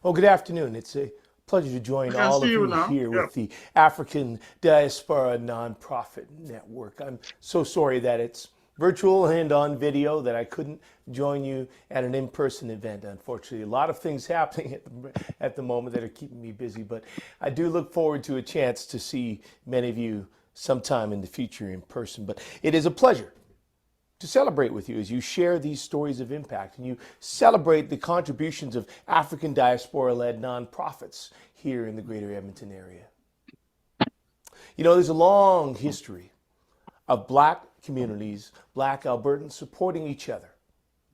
Well, good afternoon. It's a pleasure to I join can all see of you you now. here Yeah. with the African Diaspora Nonprofit Network. I'm so sorry that it's virtual and on video that I couldn't join you at an in-person event. Unfortunately, a lot of things happening at the moment that are keeping me busy, but I do look forward to a chance to see many of you sometime in the future in person. But it is a pleasure to celebrate with you as you share these stories of impact and you celebrate the contributions of African diaspora-led nonprofits here in the greater Edmonton area. You know, there's a long history of black communities, black Albertans supporting each other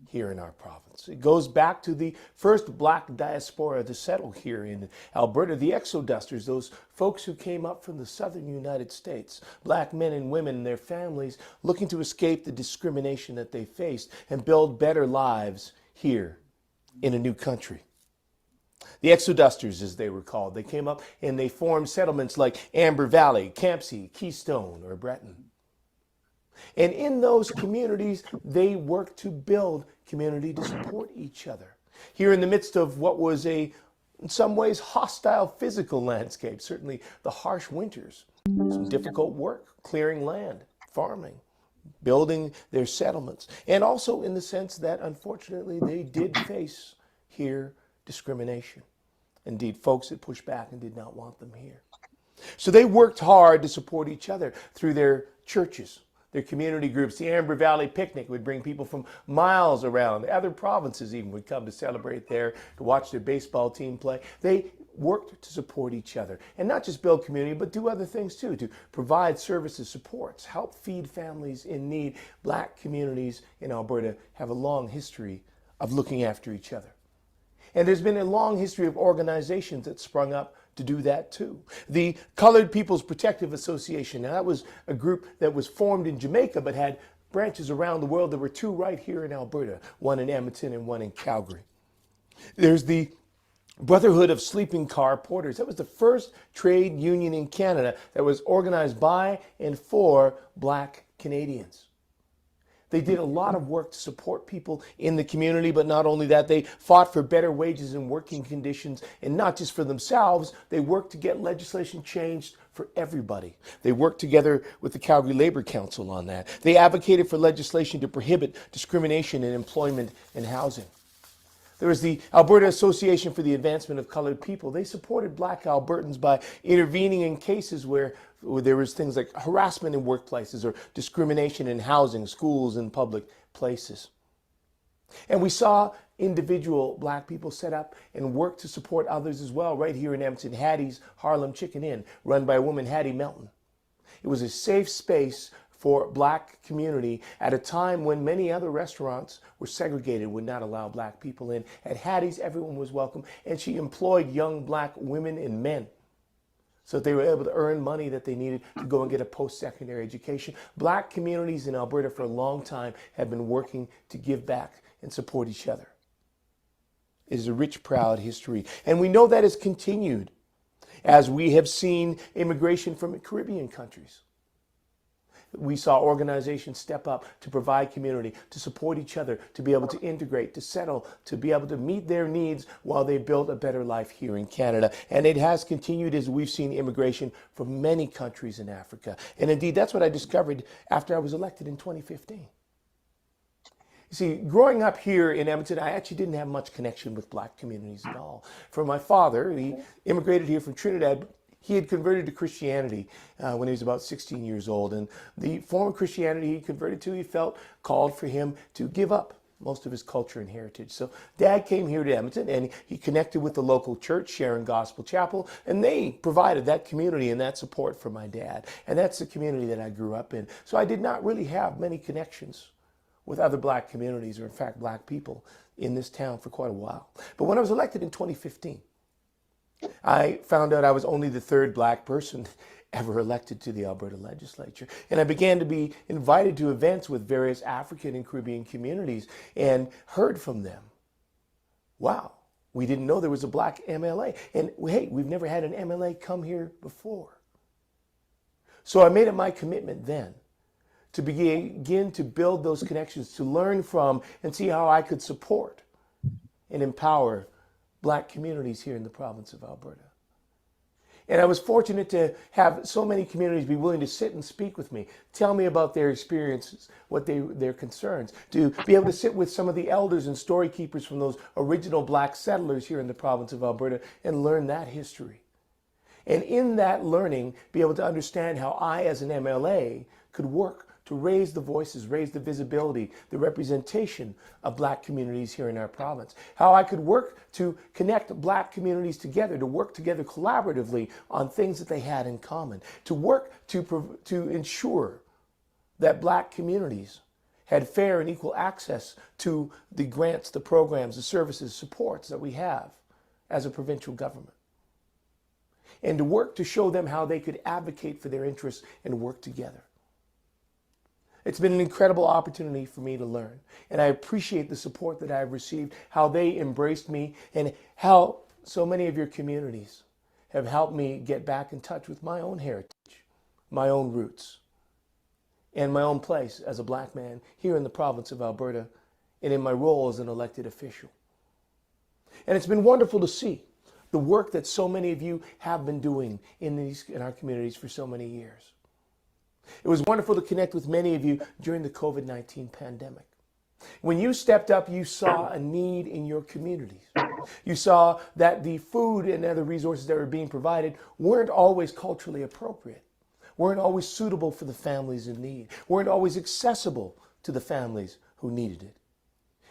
here in our province. It goes back to the first black diaspora to settle here in Alberta, the exodusters, those folks who came up from the southern United States, black men and women and their families looking to escape the discrimination that they faced and build better lives here in a new country. The exodusters, as they were called, they came up and they formed settlements like Amber Valley, Campsie, Keystone, or Breton. And in those communities, they worked to build community to support each other. Here in the midst of what was in some ways, hostile physical landscape, certainly the harsh winters, some difficult work, clearing land, farming, building their settlements, and also in the sense that, unfortunately, they did face here discrimination. Indeed, folks that pushed back and did not want them here. So they worked hard to support each other through their churches, their community groups. The Amber Valley Picnic would bring people from miles around. Other provinces even would come to celebrate there, to watch their baseball team play. They worked to support each other and not just build community, but do other things too, to provide services, supports, help feed families in need. Black communities in Alberta have a long history of looking after each other. And there's been a long history of organizations that sprung up to do that too. The Colored People's Protective Association, now that was a group that was formed in Jamaica but had branches around the world. There were two right here in Alberta, one in Edmonton and one in Calgary. There's the Brotherhood of Sleeping Car Porters. That was the first trade union in Canada that was organized by and for black Canadians. They did a lot of work to support people in the community, but not only that, they fought for better wages and working conditions, and not just for themselves. They worked to get legislation changed for everybody. They worked together with the Calgary Labor Council on that. They advocated for legislation to prohibit discrimination in employment and housing. There was the Alberta Association for the Advancement of Colored People. They supported black Albertans by intervening in cases where there was things like harassment in workplaces or discrimination in housing, schools, and public places. And we saw individual black people set up and work to support others as well, right here in Edmonton. Hattie's Harlem Chicken Inn, run by a woman, Hattie Melton. It was a safe space for black community at a time when many other restaurants were segregated, would not allow black people in. At Hattie's, everyone was welcome, and she employed young black women and men so that they were able to earn money that they needed to go and get a post-secondary education. Black communities in Alberta for a long time have been working to give back and support each other. It is a rich, proud history, and we know that has continued as we have seen immigration from Caribbean countries. We saw organizations step up to provide community, to support each other, to be able to integrate, to settle, to be able to meet their needs while they build a better life here in Canada. And it has continued as we've seen immigration from many countries in Africa. And indeed, that's what I discovered after I was elected in 2015. You see, growing up here in Edmonton, I actually didn't have much connection with black communities at all. For my father, he immigrated here from Trinidad. He had converted to Christianity when he was about 16 years old. And the form of Christianity he converted to, he felt called for him to give up most of his culture and heritage. So Dad came here to Edmonton and he connected with the local church, Sharon Gospel Chapel, and they provided that community and that support for my dad. And that's the community that I grew up in. So I did not really have many connections with other black communities, or in fact black people in this town for quite a while. But when I was elected in 2015, I found out I was only the third black person ever elected to the Alberta legislature. And I began to be invited to events with various African and Caribbean communities and heard from them. Wow, we didn't know there was a black MLA. And hey, we've never had an MLA come here before. So I made it my commitment then to begin to build those connections, to learn from and see how I could support and empower Black communities here in the province of Alberta. And I was fortunate to have so many communities be willing to sit and speak with me, tell me about their experiences, their concerns, to be able to sit with some of the elders and story keepers from those original Black settlers here in the province of Alberta and learn that history. And in that learning, be able to understand how I, as an MLA, could work to raise the voices, raise the visibility, the representation of Black communities here in our province. How I could work to connect Black communities together, to work together collaboratively on things that they had in common, to work to ensure that Black communities had fair and equal access to the grants, the programs, the services, supports that we have as a provincial government. And to work to show them how they could advocate for their interests and work together. It's been an incredible opportunity for me to learn, and I appreciate the support that I've received, how they embraced me, and how so many of your communities have helped me get back in touch with my own heritage, my own roots, and my own place as a Black man here in the province of Alberta and in my role as an elected official. And it's been wonderful to see the work that so many of you have been doing in our communities for so many years. It was wonderful to connect with many of you during the COVID-19 pandemic. When you stepped up, you saw a need in your communities. You saw that the food and other resources that were being provided weren't always culturally appropriate, weren't always suitable for the families in need, weren't always accessible to the families who needed it.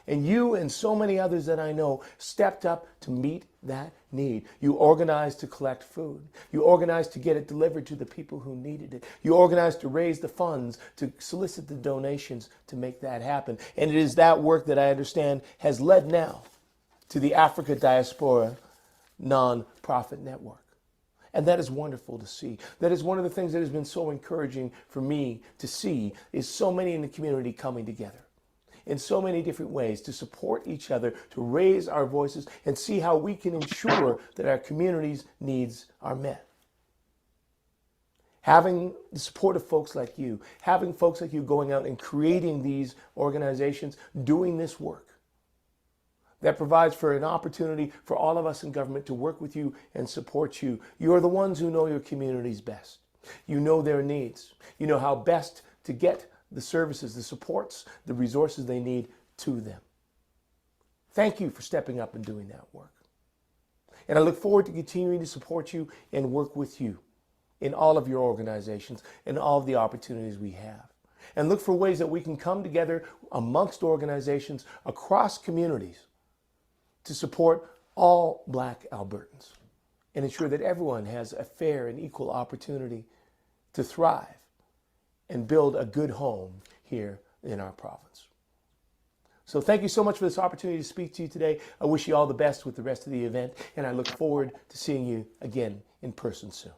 And you and so many others that I know stepped up to meet that need. You organized to collect food. You organized to get it delivered to the people who needed it. You organized to raise the funds, to solicit the donations to make that happen. And it is that work that I understand has led now to the Africa Diaspora non-profit network. And that is wonderful to see. That is one of the things that has been so encouraging for me to see, is so many in the community coming together in so many different ways to support each other, to raise our voices and see how we can ensure that our community's needs are met. Having the support of folks like you, having folks like you going out and creating these organizations, doing this work, that provides for an opportunity for all of us in government to work with you and support you. You're the ones who know your communities best. You know their needs. You know how best to get the services, the supports, the resources they need to them. Thank you for stepping up and doing that work. And I look forward to continuing to support you and work with you in all of your organizations and all of the opportunities we have. And look for ways that we can come together amongst organizations across communities to support all Black Albertans and ensure that everyone has a fair and equal opportunity to thrive and build a good home here in our province. So thank you so much for this opportunity to speak to you today. I wish you all the best with the rest of the event, and I look forward to seeing you again in person soon.